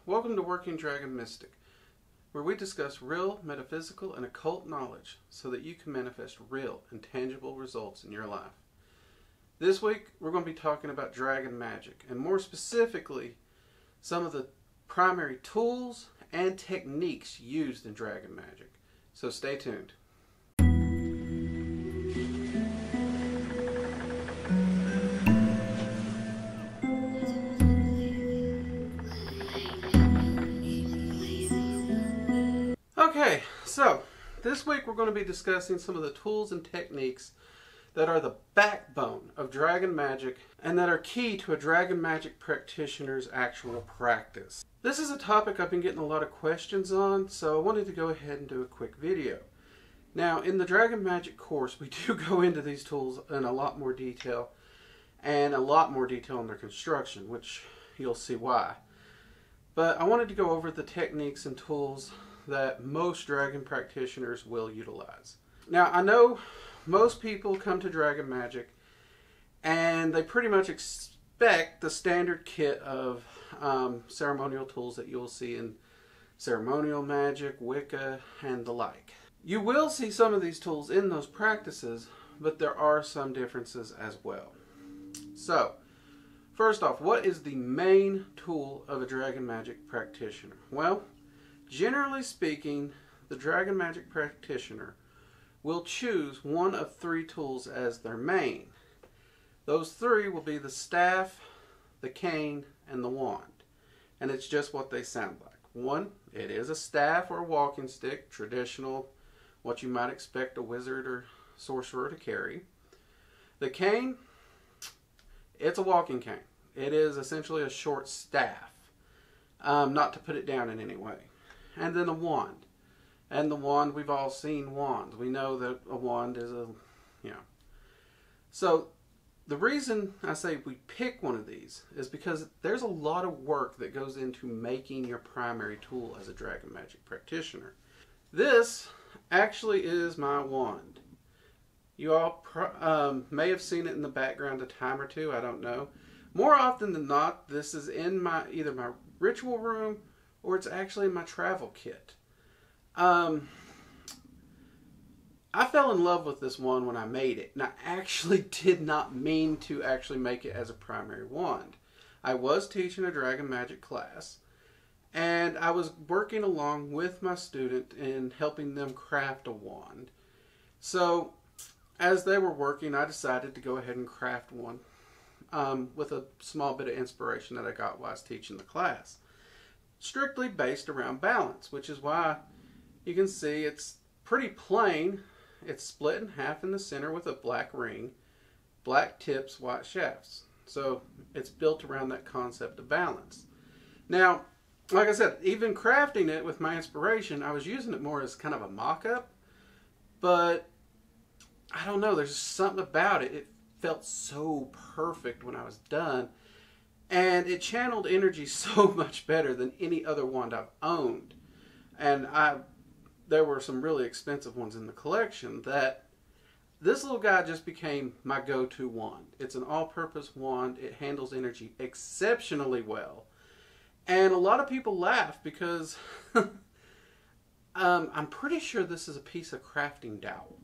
Welcome to Working Dragon Mystic, where we discuss real, metaphysical, and occult knowledge so that you can manifest real and tangible results in your life. This week, we're going to be talking about Dragon Magic, and more specifically, some of the primary tools and techniques used in Dragon Magic. So stay tuned. Okay, so this week we're going to be discussing some of the tools and techniques that are the backbone of Dragon Magic and that are key to a Dragon Magic practitioner's actual practice. This is a topic I've been getting a lot of questions on, so I wanted to go ahead and do a quick video. Now, in the Dragon Magic course, we do go into these tools in a lot more detail, and a lot more detail in their construction, which you'll see why. But I wanted to go over the techniques and tools that most Dragon practitioners will utilize. Now, I know most people come to Dragon Magic and they pretty much expect the standard kit of ceremonial tools that you'll see in ceremonial magic, Wicca, and the like. You will see some of these tools in those practices, but there are some differences as well. So, first off, what is the main tool of a Dragon Magic practitioner? Well, generally speaking, the Dragon Magic practitioner will choose one of three tools as their main. Those three will be the staff, the cane, and the wand. And it's just what they sound like. One, it is a staff or a walking stick, traditional, what you might expect a wizard or sorcerer to carry. The cane, it's a walking cane. It is essentially a short staff, not to put it down in any way. And then a wand. And the wand, we've all seen wands. We know that a wand is a, So, the reason I say we pick one of these is because there's a lot of work that goes into making your primary tool as a Dragon Magic practitioner. This actually is my wand. You all may have seen it in the background a time or two, I don't know. More often than not, this is in either my ritual room or it's actually in my travel kit. I fell in love with this wand when I made it, and I actually did not mean to actually make it as a primary wand. I was teaching a Dragon Magic class, and I was working along with my student in helping them craft a wand. So, as they were working, I decided to go ahead and craft one with a small bit of inspiration that I got while I was teaching the class. Strictly based around balance, which is why you can see it's pretty plain. It's split in half in the center with a black ring, black tips, white shafts. So it's built around that concept of balance. Now, like I said, even crafting it with my inspiration, I was using it more as kind of a mock-up, but I don't know, there's something about it. It felt so perfect when I was done. And it channeled energy so much better than any other wand I've owned. And there were some really expensive ones in the collection that this little guy just became my go-to wand. It's an all-purpose wand. It handles energy exceptionally well. And a lot of people laugh because I'm pretty sure this is a piece of crafting dowel.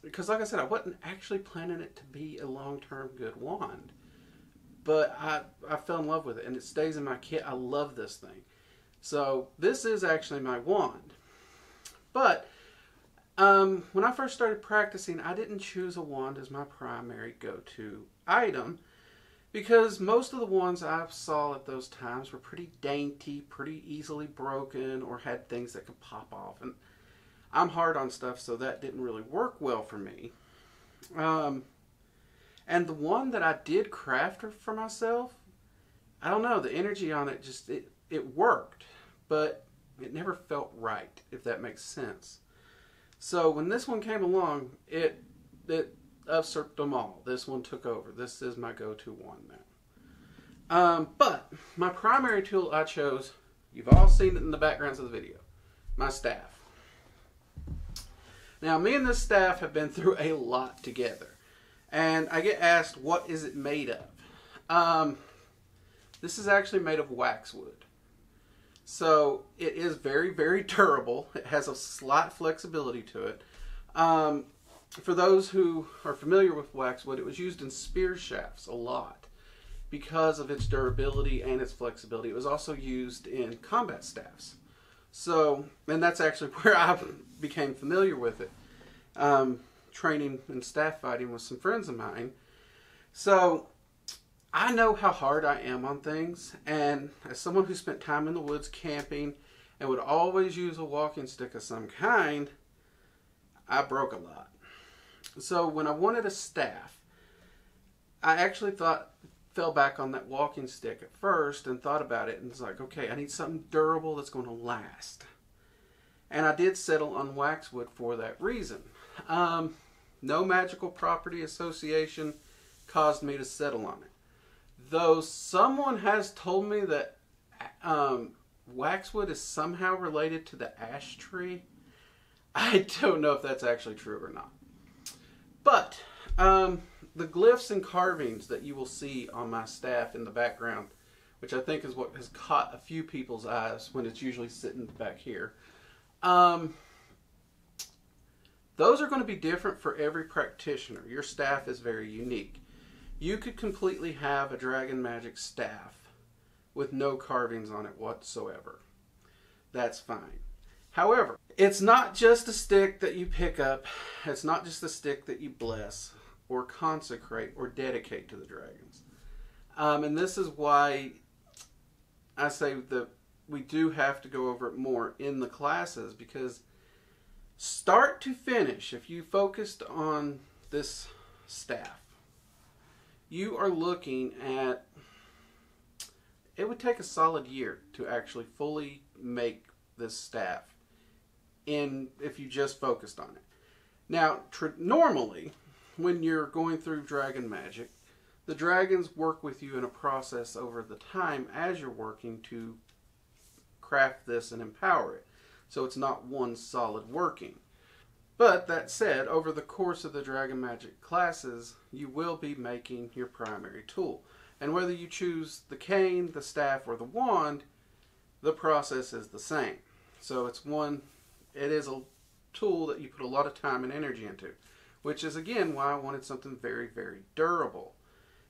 Because like I said, I wasn't actually planning it to be a long-term good wand. But I fell in love with it, and it stays in my kit. I love this thing. So this is actually my wand. But when I first started practicing, I didn't choose a wand as my primary go-to item because most of the wands I saw at those times were pretty dainty, pretty easily broken, or had things that could pop off. And I'm hard on stuff, so that didn't really work well for me. And the one that I did craft for myself, I don't know, the energy on it just, it worked, but it never felt right, if that makes sense. So when this one came along, it usurped them all. This one took over. This is my go-to one now. But my primary tool I chose, you've all seen it in the backgrounds of the video, my staff. Now, me and this staff have been through a lot together. And I get asked, what is it made of? This is actually made of waxwood. So it is very, very durable. It has a slight flexibility to it. For those who are familiar with waxwood, it was used in spear shafts a lot because of its durability and its flexibility. It was also used in combat staffs. So, and that's actually where I became familiar with it. Training in staff fighting with some friends of mine. So, I know how hard I am on things, and as someone who spent time in the woods camping and would always use a walking stick of some kind, I broke a lot. So when I wanted a staff, I actually fell back on that walking stick at first and thought about it and was like, okay, I need something durable that's going to last. And I did settle on waxwood for that reason. No magical property association caused me to settle on it. Though someone has told me that waxwood is somehow related to the ash tree, I don't know if that's actually true or not. But the glyphs and carvings that you will see on my staff in the background, which I think is what has caught a few people's eyes when it's usually sitting back here, those are going to be different for every practitioner. Your staff is very unique. You could completely have a Dragon Magick staff with no carvings on it whatsoever. That's fine. However, it's not just a stick that you pick up. It's not just a stick that you bless or consecrate or dedicate to the dragons. And this is why I say that we do have to go over it more in the classes, because start to finish, if you focused on this staff, you are looking at, it would take a solid year to actually fully make this staff if you just focused on it. Now, normally, when you're going through Dragon Magick, the dragons work with you in a process over the time as you're working to craft this and empower it. So it's not one solid working. But that said, over the course of the Dragon Magick classes, you will be making your primary tool. And whether you choose the cane, the staff, or the wand, the process is the same. So it is a tool that you put a lot of time and energy into, which is again why I wanted something very, very durable.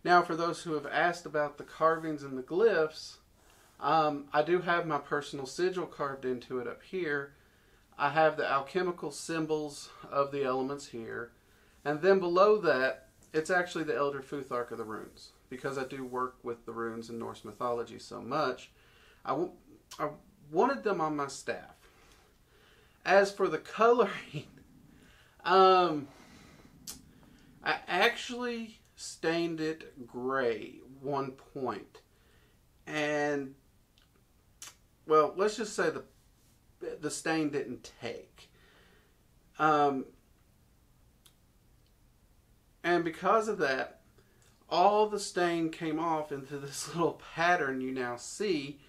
Now, for those who have asked about the carvings and the glyphs, I do have my personal sigil carved into it up here. I have the alchemical symbols of the elements here. And then below that, it's actually the Elder Futhark of the runes. Because I do work with the runes in Norse mythology so much, I wanted them on my staff. As for the coloring, I actually stained it gray one point. And, well, let's just say the stain didn't take. And because of that, all the stain came off into this little pattern you now see,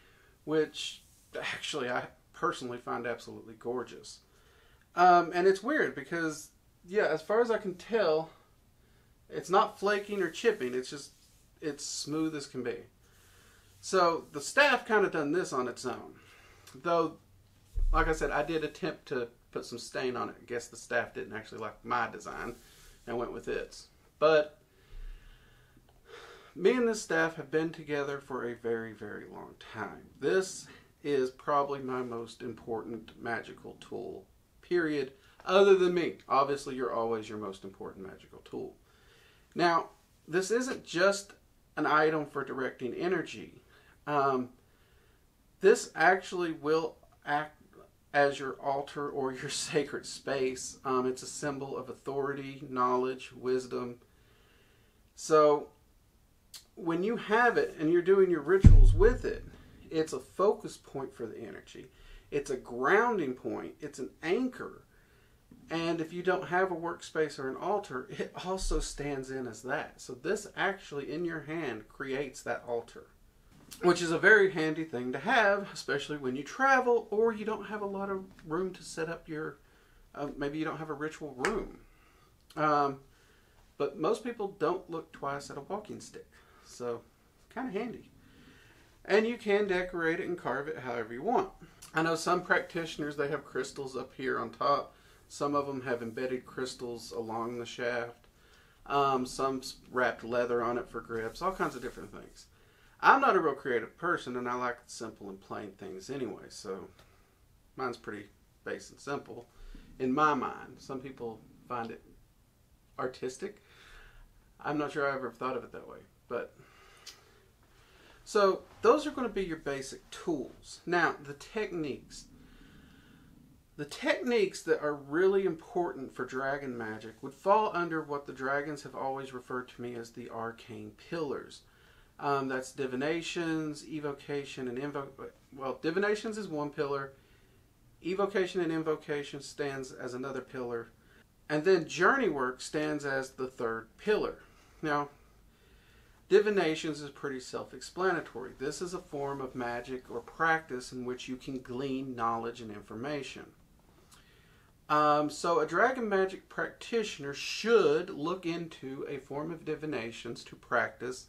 which actually I personally find absolutely gorgeous. And it's weird because, yeah, as far as I can tell, it's not flaking or chipping. It's smooth as can be. So the staff kind of done this on its own. Though, like I said, I did attempt to put some stain on it. I guess the staff didn't actually like my design and went with its. But me and this staff have been together for a very, very long time. This is probably my most important magical tool, period, other than me. Obviously, you're always your most important magical tool. Now, this isn't just an item for directing energy. This actually will act as your altar or your sacred space. It's a symbol of authority, knowledge, wisdom. So when you have it and you're doing your rituals with it, it's a focus point for the energy. It's a grounding point. It's an anchor. And if you don't have a workspace or an altar, it also stands in as that. So this actually in your hand creates that altar, which is a very handy thing to have, especially when you travel or you don't have a lot of room to set up your, maybe you don't have a ritual room. But most people don't look twice at a walking stick. So kind of handy. And you can decorate it and carve it however you want. I know some practitioners, they have crystals up here on top. Some of them have embedded crystals along the shaft. Some wrapped leather on it for grips. All kinds of different things. I'm not a real creative person, and I like simple and plain things anyway. So mine's pretty base and simple in my mind. Some people find it artistic. I'm not sure I ever thought of it that way. But so those are going to be your basic tools. Now, the techniques. The techniques that are really important for Dragon Magic would fall under what the dragons have always referred to me as the arcane pillars. That's divinations, evocation, and invocation. Well, divinations is one pillar. Evocation and invocation stands as another pillar. And then journey work stands as the third pillar. Now, divinations is pretty self-explanatory. This is a form of magic or practice in which you can glean knowledge and information. So a Dragon Magic practitioner should look into a form of divinations to practice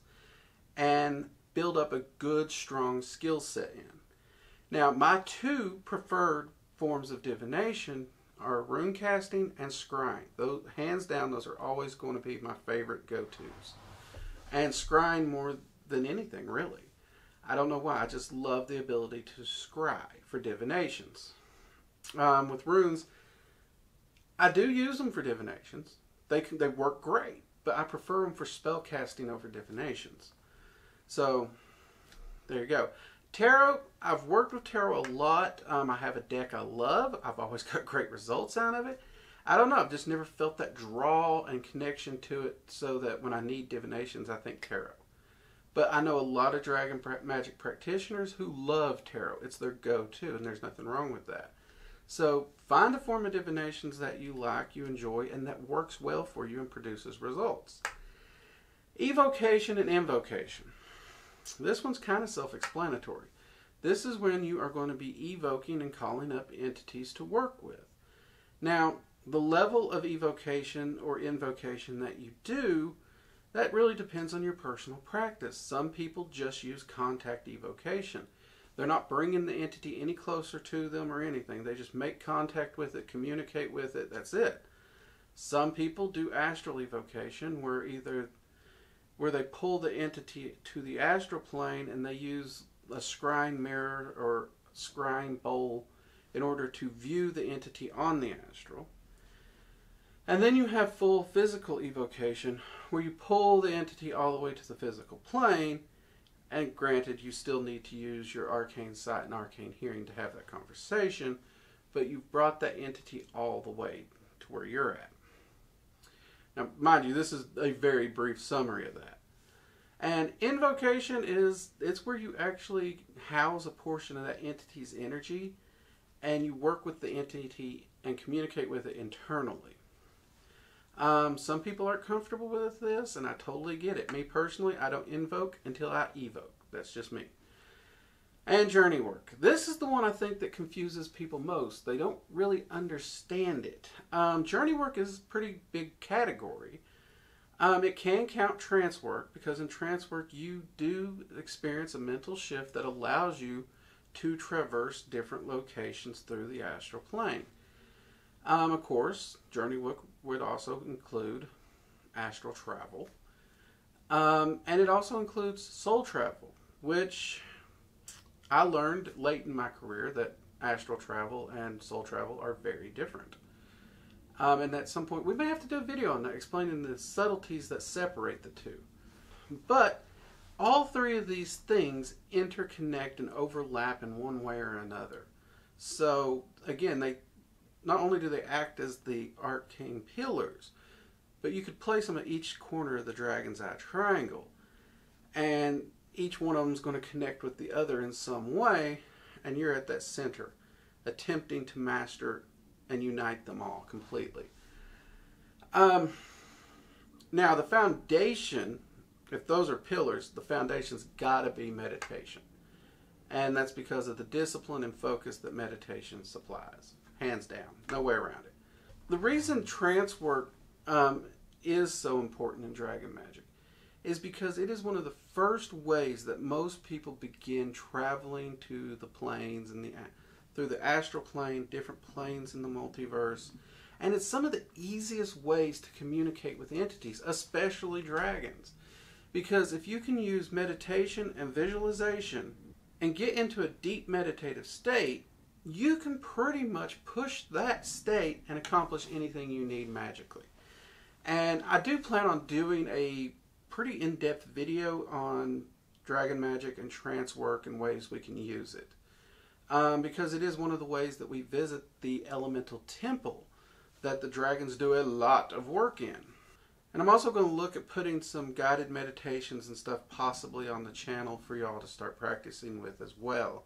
and build up a good, strong skill set in. Now, my two preferred forms of divination are rune casting and scrying. Those, hands down, those are always going to be my favorite go-tos. And scrying more than anything, really. I don't know why. I just love the ability to scry for divinations. With runes, I do use them for divinations. They work great, but I prefer them for spell casting over divinations. So, there you go. Tarot, I've worked with tarot a lot. I have a deck I love. I've always got great results out of it. I don't know. I've just never felt that draw and connection to it so that when I need divinations, I think tarot. But I know a lot of Dragon Magic practitioners who love tarot. It's their go-to, and there's nothing wrong with that. So find a form of divinations that you like, you enjoy, and that works well for you and produces results. Evocation and invocation. This one's kind of self-explanatory. This is when you are going to be evoking and calling up entities to work with. Now, the level of evocation or invocation that you do, that really depends on your personal practice. Some people just use contact evocation. They're not bringing the entity any closer to them or anything. They just make contact with it, communicate with it, that's it. Some people do astral evocation where they pull the entity to the astral plane and they use a scrying mirror or scrying bowl in order to view the entity on the astral. And then you have full physical evocation where you pull the entity all the way to the physical plane, and granted you still need to use your arcane sight and arcane hearing to have that conversation, but you've brought that entity all the way to where you're at. Now, mind you, this is a very brief summary of that. And invocation it's where you actually house a portion of that entity's energy and you work with the entity and communicate with it internally. Some people aren't comfortable with this, and I totally get it. Me personally, I don't invoke until I evoke. That's just me. And journey work. This is the one I think that confuses people most. They don't really understand it. Journey work is a pretty big category. It can count trance work, because in trance work you do experience a mental shift that allows you to traverse different locations through the astral plane. Of course, journey work would also include astral travel. And it also includes soul travel, which I learned late in my career that astral travel and soul travel are very different. And at some point, we may have to do a video on that, explaining the subtleties that separate the two. But all three of these things interconnect and overlap in one way or another. So, again, not only do they act as the arcane pillars, but you could place them at each corner of the dragon's eye triangle. And each one of them is going to connect with the other in some way, and you're at that center, attempting to master and unite them all completely. Now, the foundation, if those are pillars, the foundation's got to be meditation. And that's because of the discipline and focus that meditation supplies. Hands down. No way around it. The reason trance work is so important in Dragon Magic is because it is one of the first ways that most people begin traveling to the planes and through the astral plane, different planes in the multiverse. And it's some of the easiest ways to communicate with entities, especially dragons. Because if you can use meditation and visualization and get into a deep meditative state, you can pretty much push that state and accomplish anything you need magically. And I do plan on doing a pretty in-depth video on Dragon Magick and trance work and ways we can use it. Because it is one of the ways that we visit the elemental temple that the dragons do a lot of work in. And I'm also going to look at putting some guided meditations and stuff possibly on the channel for y'all to start practicing with as well.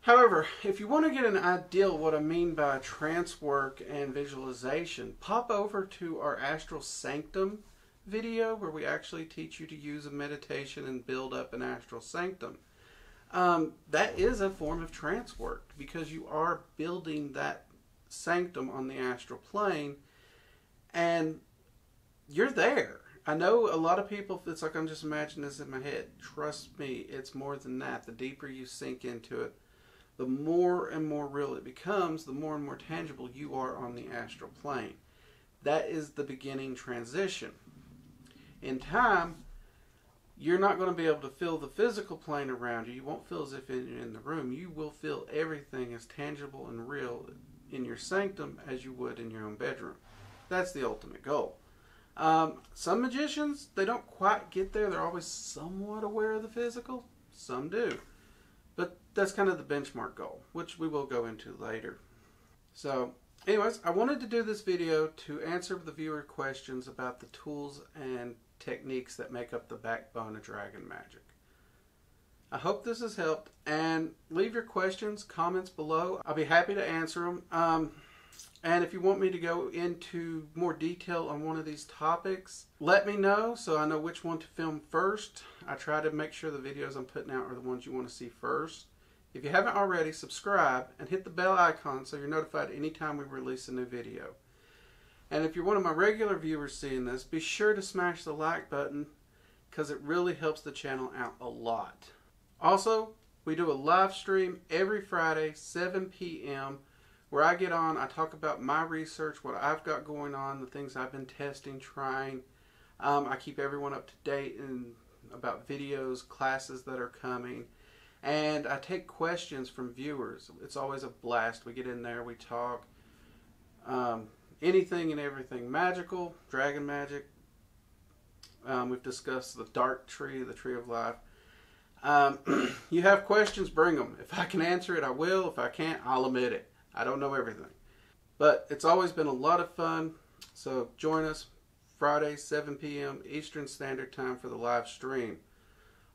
However, if you want to get an idea of what I mean by trance work and visualization, pop over to our Astral Sanctum video where we actually teach you to use a meditation and build up an Astral Sanctum. That is a form of trance work because you are building that sanctum on the astral plane and you're there. I know a lot of people, it's like I'm just imagining this in my head. Trust me, it's more than that. The deeper you sink into it, the more and more real it becomes, the more and more tangible you are on the astral plane. That is the beginning transition. In time, you're not going to be able to feel the physical plane around you. You won't feel as if you're in the room. You will feel everything as tangible and real in your sanctum as you would in your own bedroom. That's the ultimate goal. Some magicians, they don't quite get there. They're always somewhat aware of the physical. Some do. But that's kind of the benchmark goal, which we will go into later. So, anyways, I wanted to do this video to answer the viewer questions about the tools and techniques that make up the backbone of Dragon Magick. I hope this has helped, and leave your questions, comments below. I'll be happy to answer them. And if you want me to go into more detail on one of these topics, let me know so I know which one to film first. I try to make sure the videos I'm putting out are the ones you want to see first. If you haven't already, subscribe and hit the bell icon so you're notified anytime we release a new video. And if you're one of my regular viewers seeing this, be sure to smash the like button because it really helps the channel out a lot. Also, we do a live stream every Friday, 7 p.m., where I get on, I talk about my research, what I've got going on, the things I've been testing, trying. I keep everyone up to date about videos, classes that are coming. And I take questions from viewers. It's always a blast. We get in there, we talk. Anything and everything magical, Dragon Magick. We've discussed the Dark Tree, the Tree of Life. You have questions, bring them. If I can answer it, I will. If I can't, I'll admit it. I don't know everything. But it's always been a lot of fun. So join us Friday, 7 p.m. Eastern Standard Time for the live stream.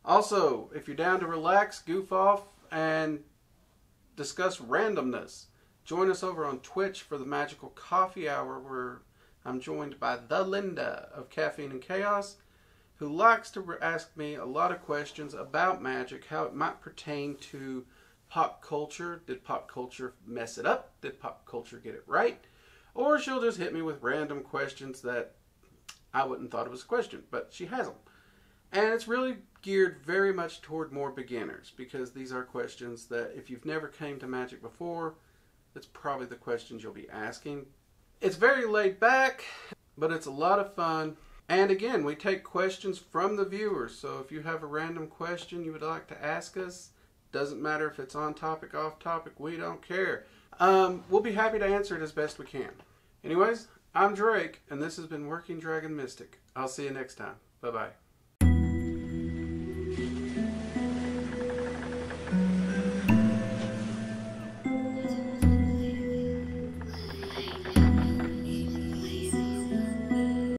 Also, if you're down to relax, goof off, and discuss randomness, join us over on Twitch for the Magical Coffee Hour, where I'm joined by the Linda of Caffeine and Chaos, who likes to ask me a lot of questions about magic, how it might pertain to pop culture. Did pop culture mess it up? Did pop culture get it right? Or she'll just hit me with random questions that I wouldn't thought it was a question, but she has them. And it's really geared very much toward more beginners, because these are questions that if you've never came to magic before, that's probably the questions you'll be asking. It's very laid back, but it's a lot of fun. And again, we take questions from the viewers. So if you have a random question you would like to ask us, doesn't matter if it's on topic, off topic, we don't care. We'll be happy to answer it as best we can. Anyways, I'm Drake, and this has been Working Dragon Mystic. I'll see you next time. Bye-bye.